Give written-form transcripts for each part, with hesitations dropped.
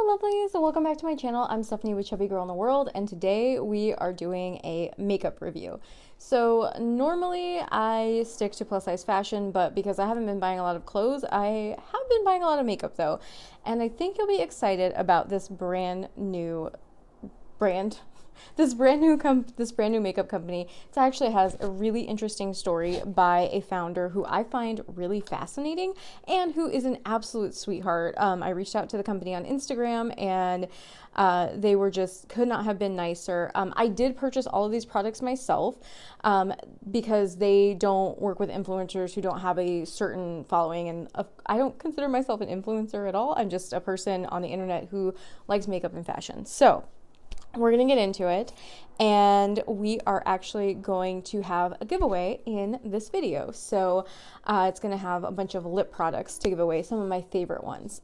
Hello lovelies, and welcome back to my channel. I'm Stephanie with Chubby Girl in the World, and today we are doing a makeup review. So normally I stick to plus size fashion, but because I haven't been buying a lot of clothes, I have been buying a lot of makeup though. And I think you'll be excited about this brand new makeup company. It actually has a really interesting story by a founder who I find really fascinating and who is an absolute sweetheart. I reached out to the company on Instagram, and they were just could not have been nicer. I did purchase all of these products myself because they don't work with influencers who don't have a certain following, and I don't consider myself an influencer at all. I'm just a person on the internet who likes makeup and fashion. So we're going to get into it, and we are actually going to have a giveaway in this video. So it's going to have a bunch of lip products to give away, some of my favorite ones.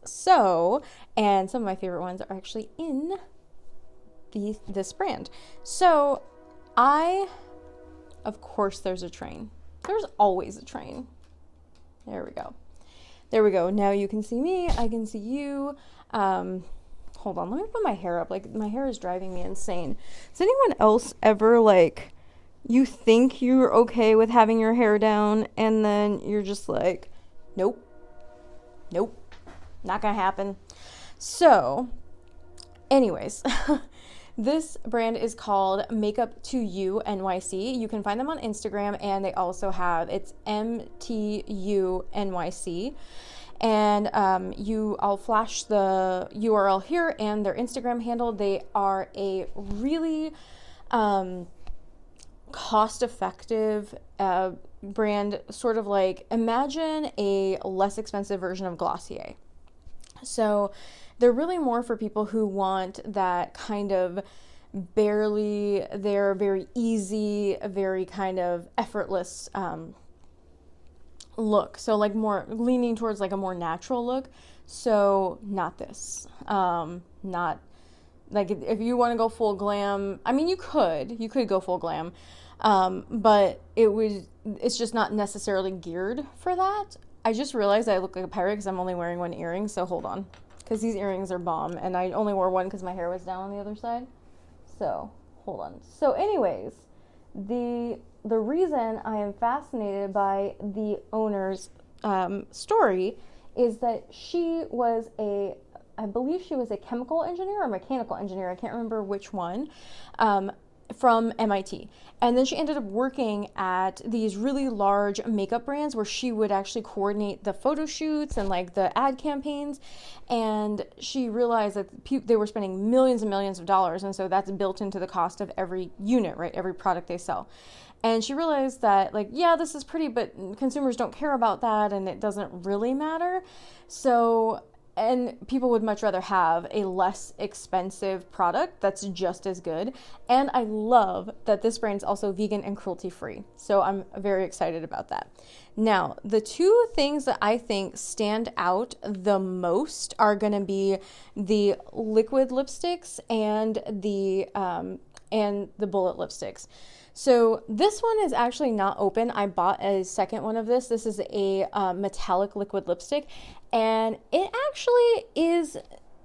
And some of my favorite ones are actually in this brand. So of course there's a train. There's always a train. There we go. There we go. Now you can see me, I can see you. Hold on, let me put my hair up. Like, my hair is driving me insane. Does anyone else ever, like, you think you're okay with having your hair down, and then you're just like, nope, not gonna happen. So, anyways, this brand is called M2U NYC. You can find them on Instagram, and they also have, it's M2U NYC. And I'll flash the URL here and their Instagram handle. They are a really cost-effective brand, sort of like, imagine a less expensive version of Glossier. So they're really more for people who want that kind of very easy, very kind of effortless look. So like more leaning towards like a more natural look. So not this. Not like, if you want to go full glam, I mean, you could go full glam. But it's just not necessarily geared for that. I just realized I look like a pirate because I'm only wearing one earring. So hold on, because these earrings are bomb, and I only wore one because my hair was down on the other side. So hold on. So anyways, the reason I am fascinated by the owner's story is that I believe she was a chemical engineer or mechanical engineer, I can't remember which one, from MIT. And then she ended up working at these really large makeup brands where she would actually coordinate the photo shoots and like the ad campaigns. And she realized that they were spending millions and millions of dollars. And so that's built into the cost of every unit, right? Every product they sell. And she realized that, like, yeah, this is pretty, but consumers don't care about that, and it doesn't really matter. So, and people would much rather have a less expensive product that's just as good. And I love that this brand is also vegan and cruelty free. So I'm very excited about that. Now, the two things that I think stand out the most are going to be the liquid lipsticks and the bullet lipsticks. So this one is actually not open. I bought a second one of this. This is a metallic liquid lipstick, and it actually is,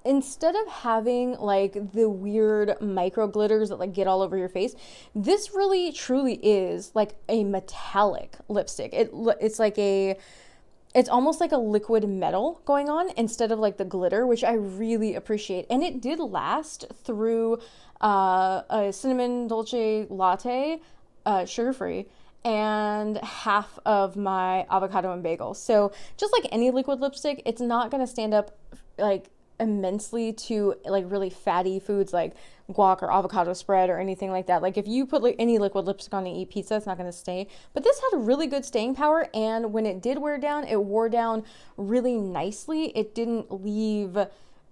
instead of having like the weird micro glitters that like get all over your face, this really truly is like a metallic lipstick. It's almost like a liquid metal going on instead of like the glitter, which I really appreciate. And it did last through a cinnamon dolce latte, sugar-free, and half of my avocado and bagel. So just like any liquid lipstick, it's not going to stand up like immensely to like really fatty foods like guac or avocado spread or anything like that. Like if you put like any liquid lipstick on and eat pizza, it's not going to stay. But this had a really good staying power, and when it did wear down, it wore down really nicely. It didn't leave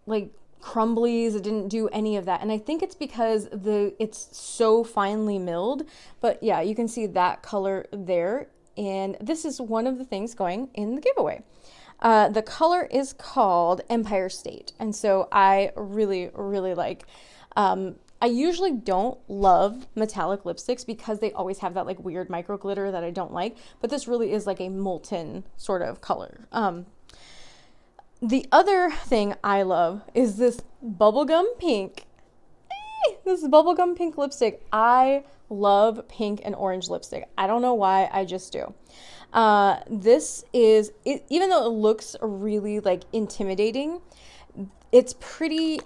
like crumblies, it didn't do any of that. And I think it's because it's so finely milled. But yeah, you can see that color there, and this is one of the things going in the giveaway. The color is called Empire State, and so I really like, I usually don't love metallic lipsticks because they always have that like weird micro glitter that I don't like, but this really is like a molten sort of color. The other thing I love is this bubblegum pink. This bubblegum pink lipstick. I love pink and orange lipstick. I don't know why, I just do. This is, even though it looks really like intimidating, it's pretty,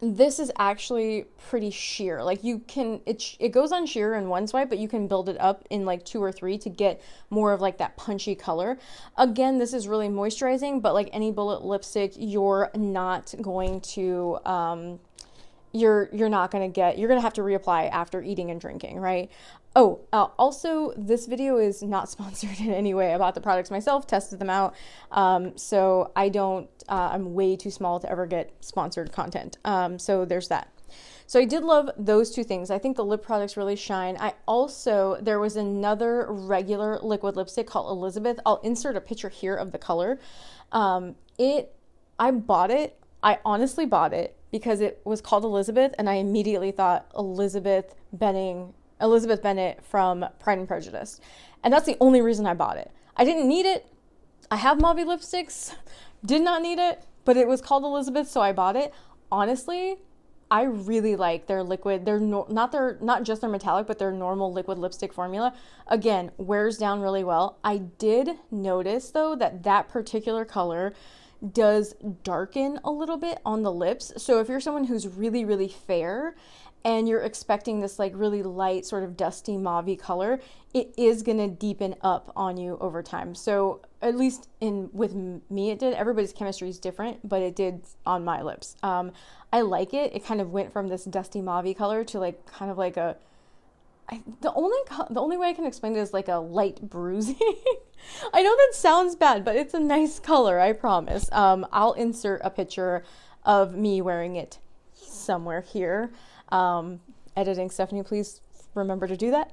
this is actually pretty sheer. Like you can, it goes on sheer in one swipe, but you can build it up in like 2 or 3 to get more of like that punchy color. Again, this is really moisturizing, but like any bullet lipstick, you're not going to, you're not going to get, you're going to have to reapply after eating and drinking, right? Oh, also, this video is not sponsored in any way. I bought the products myself, tested them out. So I don't, I'm way too small to ever get sponsored content. So there's that. So I did love those two things. I think the lip products really shine. There was another regular liquid lipstick called Elizabeth. I'll insert a picture here of the color. I bought it. I honestly bought it because it was called Elizabeth, and I immediately thought Elizabeth Bennet from Pride and Prejudice. And that's the only reason I bought it. I didn't need it. I have mauve lipsticks, did not need it, but it was called Elizabeth, so I bought it. Honestly, I really like their liquid. Not just their metallic, but their normal liquid lipstick formula. Again, wears down really well. I did notice though that particular color does darken a little bit on the lips. So if you're someone who's really, really fair and you're expecting this like really light sort of dusty mauve color, it is going to deepen up on you over time. So at least with me it did. Everybody's chemistry is different, but it did on my lips. I like it. It kind of went from this dusty mauve color to like kind of like the only way I can explain it is like a light bruising. I know that sounds bad, but it's a nice color, I promise. I'll insert a picture of me wearing it somewhere here. Editing Stephanie, please remember to do that.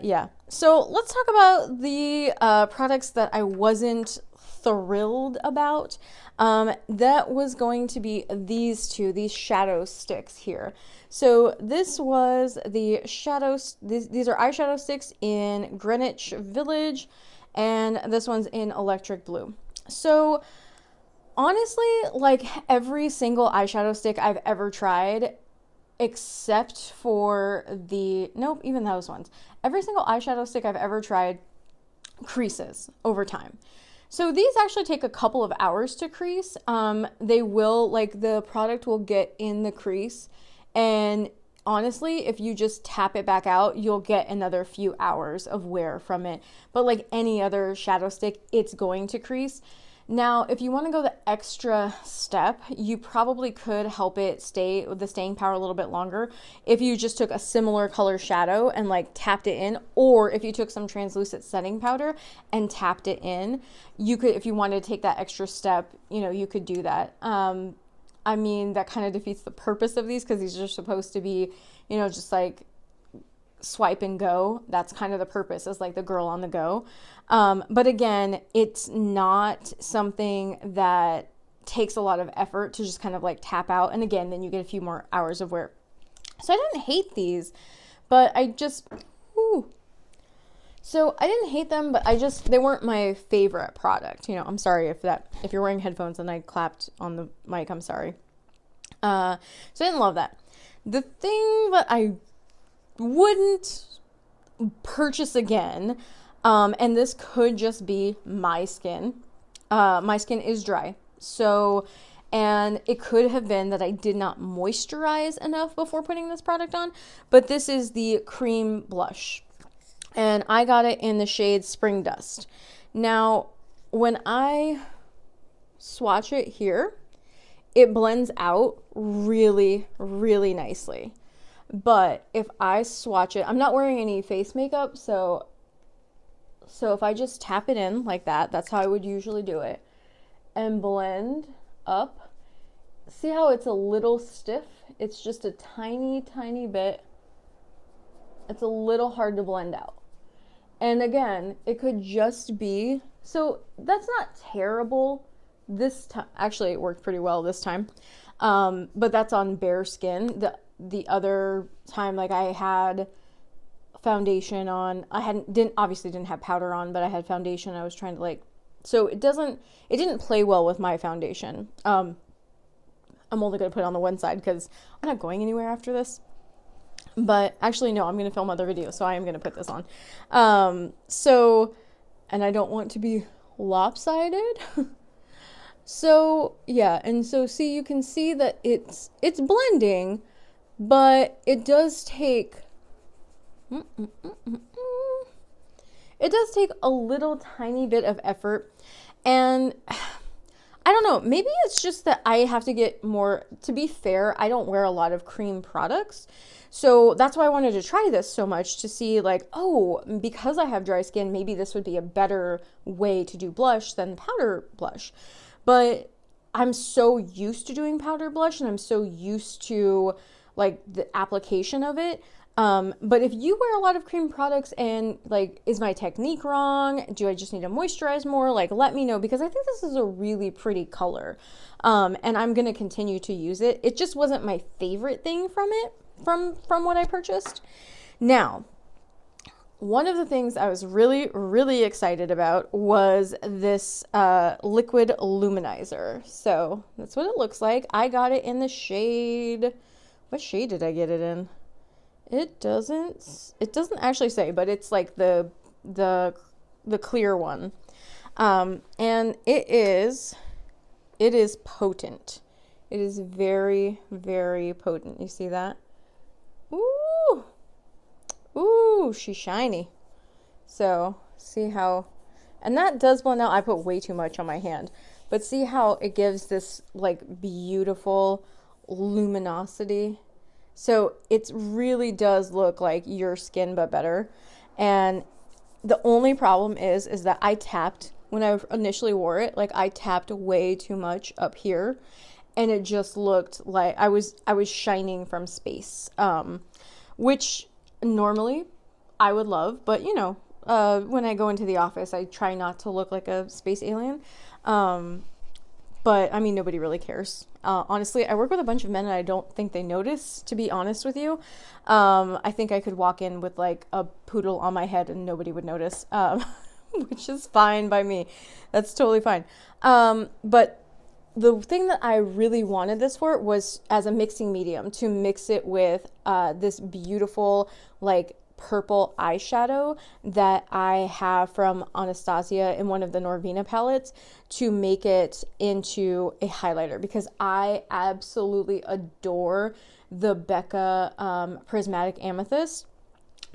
Yeah. So let's talk about the products that I wasn't thrilled about. That was going to be these shadow sticks here. So this was the shadows. These are eyeshadow sticks in Greenwich Village, and this one's in electric blue. So honestly, like every single eyeshadow stick I've ever tried, except for even those ones, every single eyeshadow stick I've ever tried creases over time. So these actually take a couple of hours to crease. The product will get in the crease, and honestly, if you just tap it back out, you'll get another few hours of wear from it. But like any other shadow stick, it's going to crease. Now, if you want to go the extra step, you probably could help it stay with the staying power a little bit longer if you just took a similar color shadow and like tapped it in, or if you took some translucent setting powder and tapped it in. You could, if you wanted to take that extra step, you could do that. I mean, that kind of defeats the purpose of these, because these are supposed to be, just like swipe and go. That's kind of the purpose, is like the girl on the go. But again, it's not something that takes a lot of effort to just kind of like tap out. And again, then you get a few more hours of wear. So I didn't hate these, but So I didn't hate them, but they weren't my favorite product. I'm sorry if you're wearing headphones and I clapped on the mic, I'm sorry. So I didn't love that. The thing that I wouldn't purchase again, and this could just be my skin. My skin is dry. So, and it could have been that I did not moisturize enough before putting this product on, but this is the cream blush. And I got it in the shade Spring Dust. Now, when I swatch it here, it blends out really, really nicely. But if I swatch it, I'm not wearing any face makeup, so if I just tap it in like that, that's how I would usually do it, and blend up. See how it's a little stiff? It's just a tiny, tiny bit. It's a little hard to blend out. And again, it could just be, so that's not terrible this time. Actually, it worked pretty well this time. But that's on bare skin. The other time, like I had foundation on, obviously didn't have powder on, but I had foundation. I was trying to like So it didn't play well with my foundation. I'm only going to put it on the one side because I'm not going anywhere after this. But actually, no, I'm going to film other videos, so I am going to put this on. And I don't want to be lopsided. So, yeah, and so see, you can see that it's blending, but it does take a little tiny bit of effort. And I don't know, maybe it's just that I have to get more, to be fair, I don't wear a lot of cream products. So that's why I wanted to try this so much, to see like, oh, because I have dry skin, maybe this would be a better way to do blush than powder blush. But I'm so used to doing powder blush, and I'm so used to like the application of it. But if you wear a lot of cream products and like, is my technique wrong? Do I just need to moisturize more? Like, let me know, because I think this is a really pretty color. And I'm going to continue to use it. It just wasn't my favorite thing from it, from what I purchased. Now, one of the things I was really, really excited about was this liquid luminizer. So that's what it looks like. I got it in the shade, what shade did I get it in? It doesn't actually say, but it's like the clear one. And it is potent. It is very, very potent. You see that? Ooh. Ooh, she's shiny. So see how, and that does blend out. I put way too much on my hand, but see how it gives this like beautiful luminosity. So it really does look like your skin, but better. And the only problem is that I tapped, when I initially wore it, like I tapped way too much up here, and it just looked like I was shining from space, which normally I would love, but you know, when I go into the office, I try not to look like a space alien. But I mean, nobody really cares. Honestly, I work with a bunch of men and I don't think they notice, to be honest with you. I think I could walk in with like a poodle on my head and nobody would notice, which is fine by me. That's totally fine. But the thing that I really wanted this for was as a mixing medium, to mix it with this beautiful like purple eyeshadow that I have from Anastasia in one of the Norvina palettes, to make it into a highlighter, because I absolutely adore the Becca Prismatic Amethyst.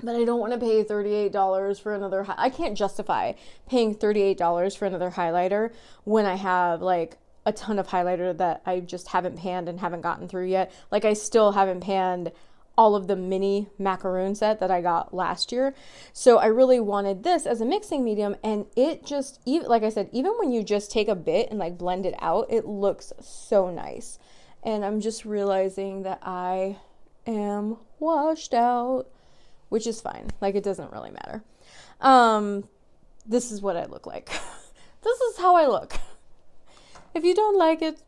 But I don't want to pay $38 for another, I can't justify paying $38 for another highlighter when I have like a ton of highlighter that I just haven't panned and haven't gotten through yet. Like I still haven't panned all of the mini macaroon set that I got last year. So I really wanted this as a mixing medium, and it just, even like I said, even when you just take a bit and like blend it out, it looks so nice. And I'm just realizing that I am washed out, which is fine. Like it doesn't really matter. This is what I look like. This is how I look. If you don't like it,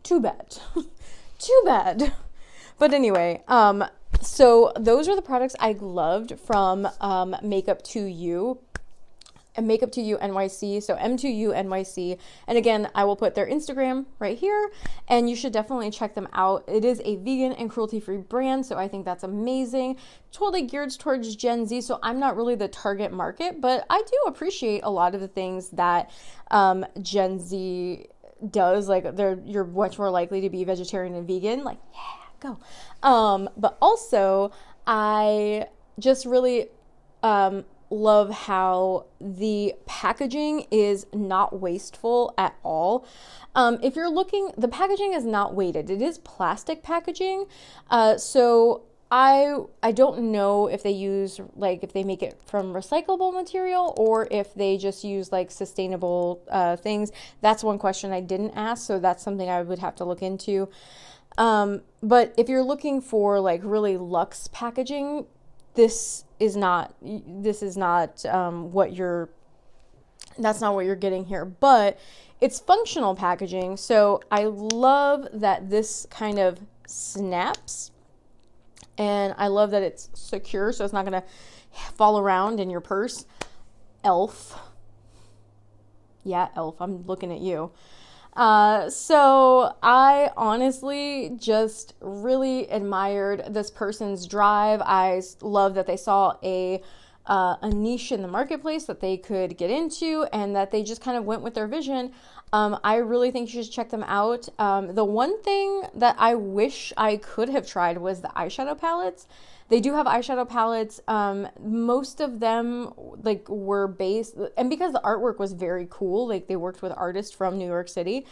too bad. Too bad. But anyway, so those are the products I loved from Makeup2U and Makeup2U NYC. So M2U NYC. And again, I will put their Instagram right here, and you should definitely check them out. It is a vegan and cruelty-free brand, so I think that's amazing. Totally geared towards Gen Z, so I'm not really the target market, but I do appreciate a lot of the things that Gen Z does. Like you're much more likely to be vegetarian and vegan. Like, yeah. Go. But also I just really love how the packaging is not wasteful at all. If you're looking, the packaging is not weighted. It is plastic packaging. So I don't know if they use, like, if they make it from recyclable material or if they just use like sustainable things. That's one question I didn't ask, so that's something I would have to look into. But if you're looking for like really luxe packaging, this is not what you're getting here, but it's functional packaging. So I love that this kind of snaps, and I love that it's secure, so it's not going to fall around in your purse. Elf. Yeah, Elf, I'm looking at you. So I honestly just really admired this person's drive. I love that they saw a niche in the marketplace that they could get into, and that they just kind of went with their vision. I really think you should check them out. The one thing that I wish I could have tried was the eyeshadow palettes. They do have eyeshadow palettes. Most of them like were based, and because the artwork was very cool, like they worked with artists from New York City,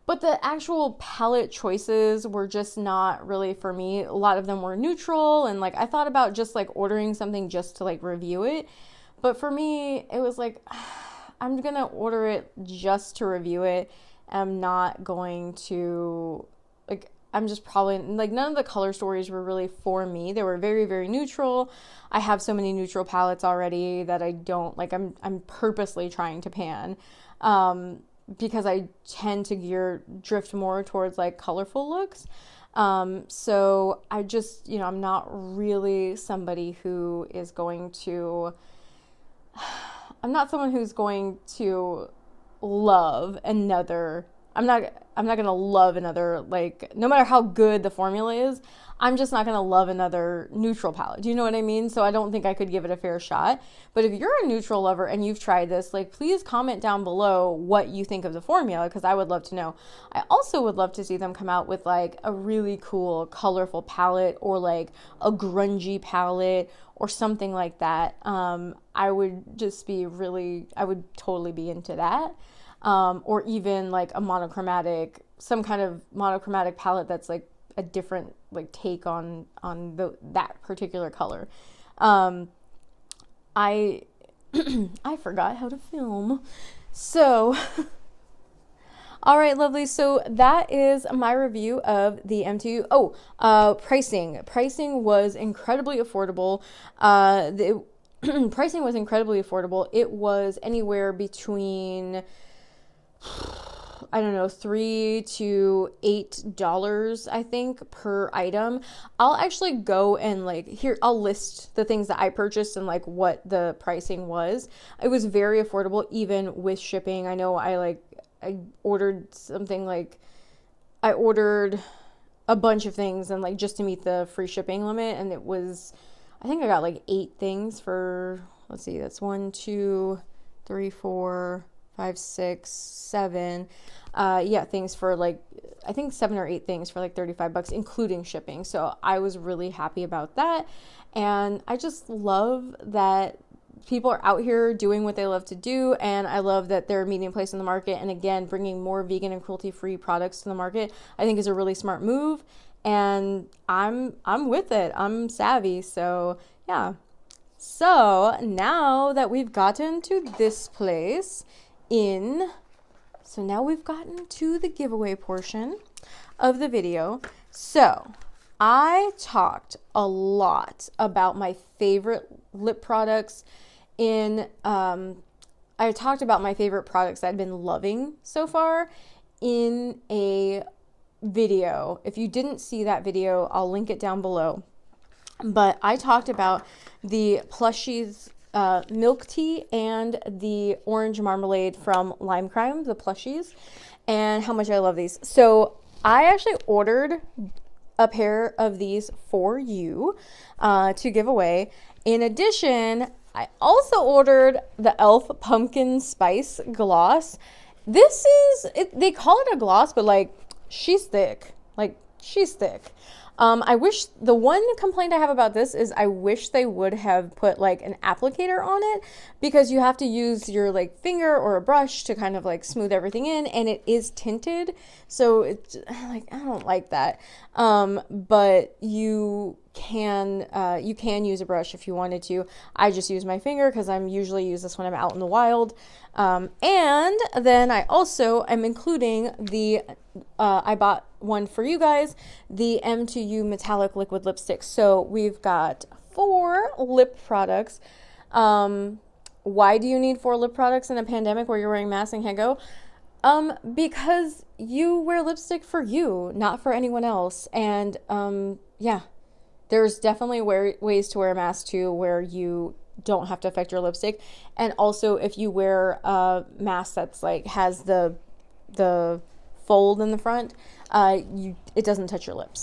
but the actual palette choices were just not really for me. A lot of them were neutral, and like I thought about just like ordering something just to like review it. But for me, it was like, I'm gonna order it just to review it. I'm not going to, like, I'm just probably, like, none of the color stories were really for me. They were very, very neutral. I have so many neutral palettes already that I don't, like, I'm purposely trying to pan, because I tend to drift more towards, like, colorful looks. So I just, I'm not really somebody who is going to, I'm not someone who's going to love another, I'm not going to love another, like, no matter how good the formula is, I'm just not going to love another neutral palette. Do you know what I mean? So I don't think I could give it a fair shot. But if you're a neutral lover and you've tried this, like, please comment down below what you think of the formula, because I would love to know. I also would love to see them come out with, like, a really cool, colorful palette, or, like, a grungy palette, or something like that. I would just be really, I would totally be into that. Or even like a monochromatic, some kind of monochromatic palette that's like a different like take on that particular color. I I forgot how to film. So all right, lovely. So that is my review of the M2U. Oh, pricing. Pricing was incredibly affordable. Pricing was incredibly affordable. It was anywhere between, I don't know, $3 to $8, I think, per item. I'll actually go and like here, I'll list the things that I purchased and like what the pricing was. It was very affordable, even with shipping. I know I ordered something, like I ordered a bunch of things and like just to meet the free shipping limit, and it was, I think I got like 8 things for, let's see, that's 1, 2, 3, 4, 5, 6, 7. Things for like, I think 7 or 8 things for like $35, including shipping. So I was really happy about that. And I just love that people are out here doing what they love to do. And I love that they're meeting a place in the market. And again, bringing more vegan and cruelty-free products to the market, I think is a really smart move. And I'm with it. I'm savvy. So yeah. So now that we've gotten to this place so now we've gotten to the giveaway portion of the video. So I talked a lot about my favorite lip products I talked about my favorite products that I've been loving so far in a video. If you didn't see that video, I'll link it down below. But I talked about the plushies, milk tea, and the orange marmalade from Lime Crime, the plushies, and how much I love these. So I actually ordered a pair of these for you to give away. In addition, I also ordered the e.l.f. Pumpkin Spice Gloss. This is, they call it a gloss, but like, she's thick. Like, she's thick. I wish, the one complaint I have about this is I wish they would have put like an applicator on it, because you have to use your like finger or a brush to kind of like smooth everything in, and it is tinted. So it's like, I don't like that. But you can use a brush if you wanted to. I just use my finger because I'm usually use this when I'm out in the wild. And then I also am including I bought one for you guys, the M2U metallic liquid lipstick. So we've got 4 lip products. Why do you need 4 lip products in a pandemic where you're wearing masks and can't go? Because you wear lipstick for you, not for anyone else. And yeah, there's definitely ways to wear a mask too where you don't have to affect your lipstick. And also if you wear a mask that's like has the fold in the front, it doesn't touch your lips.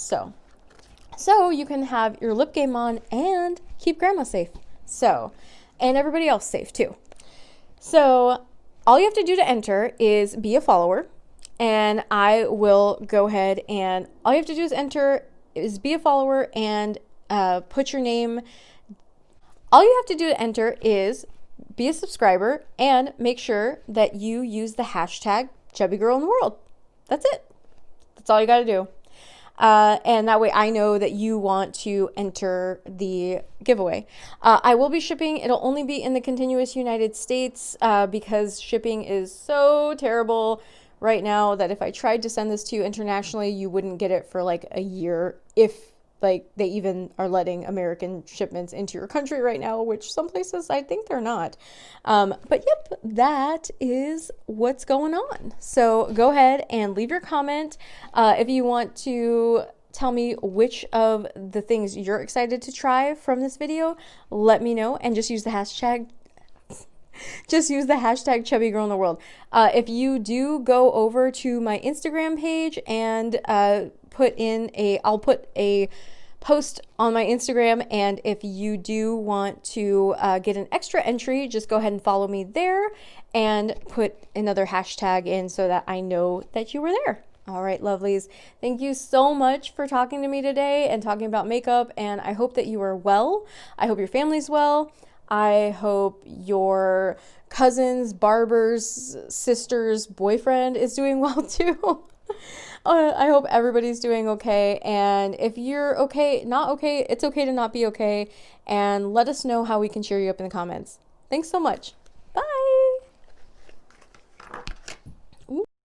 So you can have your lip game on and keep grandma safe. And everybody else safe too. So all you have to do to enter is be a follower, and I will go ahead and all you have to do is be a follower and put your name. All you have to do to enter is be a subscriber and make sure that you use the hashtag Chubby Girl in the World. That's it. That's all you got to do. And that way I know that you want to enter the giveaway. I will be shipping. It'll only be in the continuous United States because shipping is so terrible right now that if I tried to send this to you internationally, you wouldn't get it for like a year, if like they even are letting American shipments into your country right now, which some places I think they're not. But yep, that is what's going on. So go ahead and leave your comment. If you want to tell me which of the things you're excited to try from this video, let me know, and just use the hashtag Chubby Girl in the World. If you do go over to my Instagram page and I'll put a post on my Instagram, and if you do want to get an extra entry, just go ahead and follow me there and put another hashtag in so that I know that you were there. All right, lovelies. Thank you so much for talking to me today and talking about makeup, and I hope that you are well. I hope your family's well. I hope your cousin's, barber's, sister's boyfriend is doing well too. I hope everybody's doing okay. And if you're okay, not okay, it's okay to not be okay. And let us know how we can cheer you up in the comments. Thanks so much.